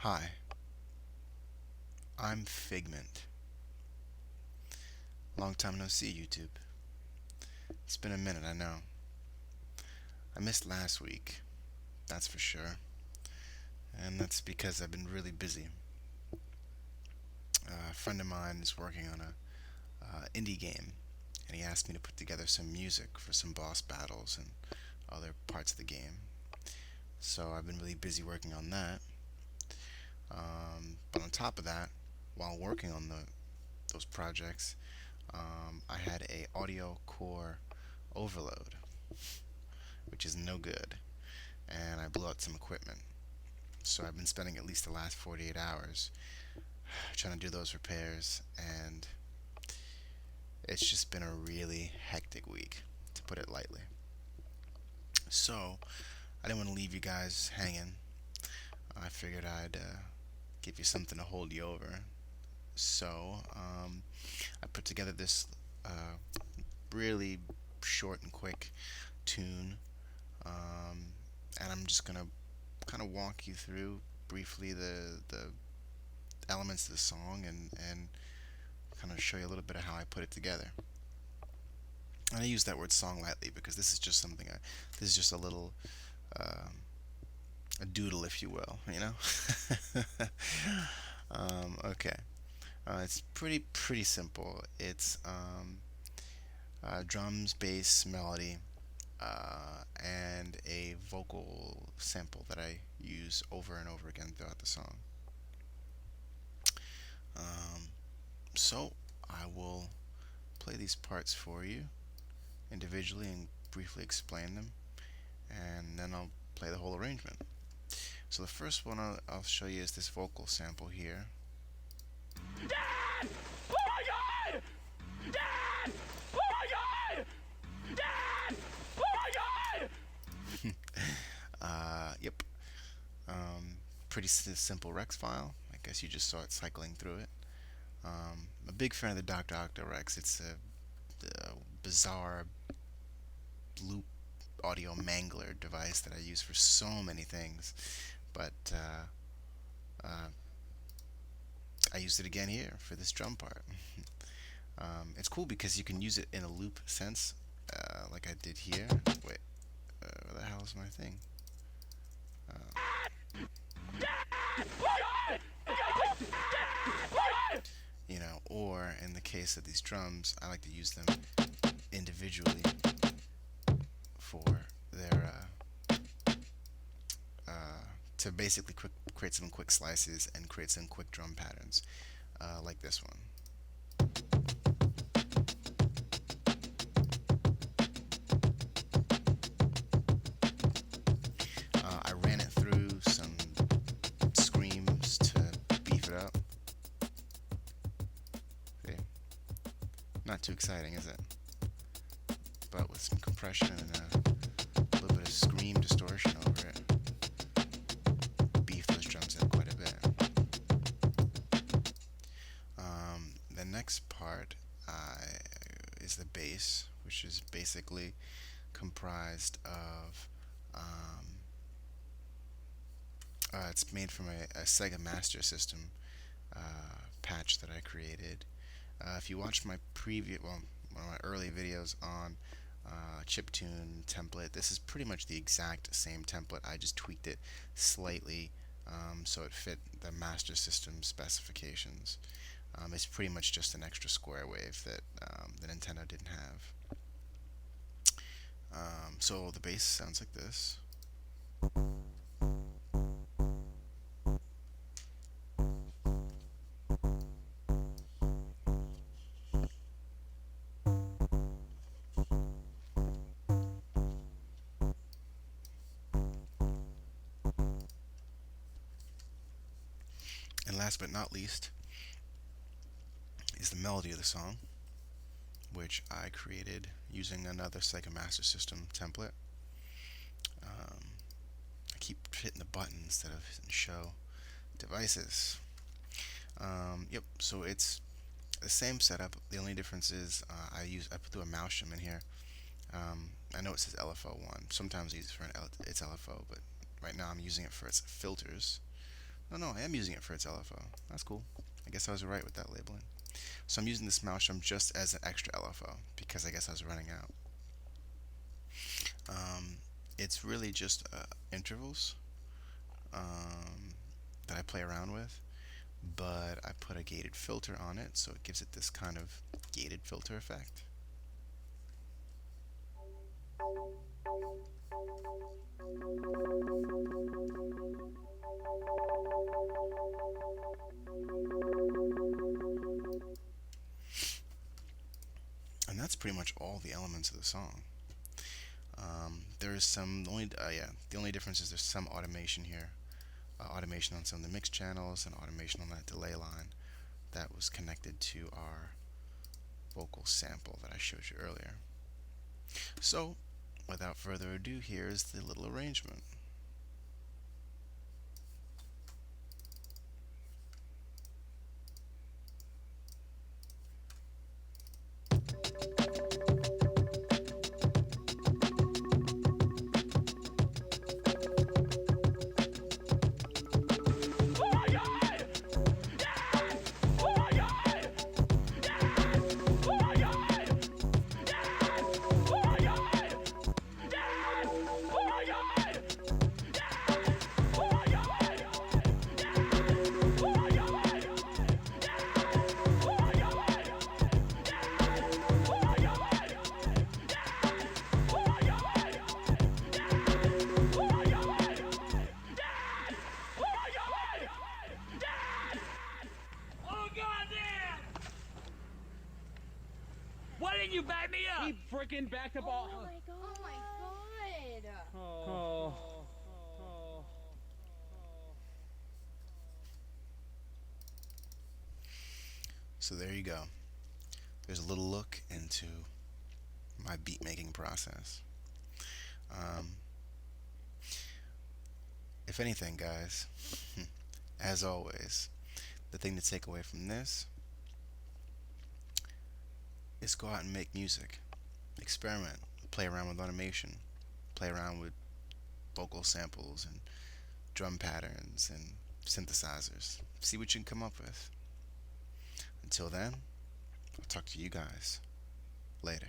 Hi, I'm Figment. Long time no see, YouTube. It's been a minute, I know. I missed last week, that's for sure. And that's because I've been really busy. A friend of mine is working on a indie game, and he asked me to put together some music for some boss battles and other parts of the game. So I've been really busy working on that. But on top of that, while working on those projects, I had a audio core overload, which is no good, and I blew out some equipment. So I've been spending at least the last 48 hours trying to do those repairs, and it's just been a really hectic week, to put it lightly. So I didn't want to leave you guys hanging. I figured I'd give you something to hold you over. So I put together this uh, really short and quick tune, um, and I'm just gonna kind of walk you through briefly the elements of the song and kind of show you a little bit of how I put it together. And I use that word song lightly because this is just something this is just a little um, a doodle, if you will, you know. Okay, it's pretty simple. It's drums, bass, melody, and a vocal sample that I use over and over again throughout the song. Um, so I will play these parts for you individually and briefly explain them, and then I'll play the whole arrangement. So the first one I'll show you is this vocal sample here. Dad! Oh my god! Dad! Oh my god! Dad! Oh my god! Yep. Pretty simple Rex file. I guess you just saw it cycling through it. I'm a big fan of the Dr. Octo Rex. It's a bizarre loop audio mangler device that I use for so many things, but uh, I used it again here for this drum part. It's cool because you can use it in a loop sense, like I did here. Wait, where the hell is my thing? You know, or in the case of these drums, I like to use them individually for their to basically create some quick slices and create some quick drum patterns, like this one. I ran it through some screams to beef it up. See? Not too exciting, is it? But with some compression and a little bit of scream distortion over it, beef those drums up quite a bit. The next part is the bass, which is basically comprised of it's made from a Sega Master System patch that I created. If you watched my one of my early videos on chiptune template, this is pretty much the exact same template. I just tweaked it slightly so it fit the Master System specifications. It's pretty much just an extra square wave that the Nintendo didn't have. So the bass sounds like this. And last but not least is the melody of the song, which I created using another Sega Master System template. I keep hitting the button instead of hitting show devices. Yep, so it's the same setup. The only difference is I put a mouse shim in here. I know it says LFO1. Sometimes I use it for its LFO, but right now I'm using it for its filters. No, no, I am using it for its LFO. That's cool. I guess I was right with that labeling. So I'm using this mouse drum just as an extra LFO because I guess I was running out. Um, it's really just intervals that I play around with, but I put a gated filter on it so it gives it this kind of gated filter effect. And that's pretty much all the elements of the song. There's some only yeah, the only difference is there's some automation here, automation on some of the mix channels and automation on that delay line that was connected to our vocal sample that I showed you earlier. So, without further ado, here's the little arrangement. Oh my god! Yes! Oh my god! Yes! Oh my god! Yes! Oh my god! Yes! Oh my god! Yes! Oh my god! Yes! Oh my god! Yes! Oh my god! Oh my god! Oh my god! Oh my god! Oh my god! Oh goddamn! Why didn't you back me up? He freaking backed up all. Oh my god. Oh my god. Oh. So there you go. There's a little look into my beat making process. Um, if anything, guys, as always, the thing to take away from this is go out and make music. Experiment. Play around with automation. Play around with vocal samples and drum patterns and synthesizers. See what you can come up with. Until then, I'll talk to you guys later.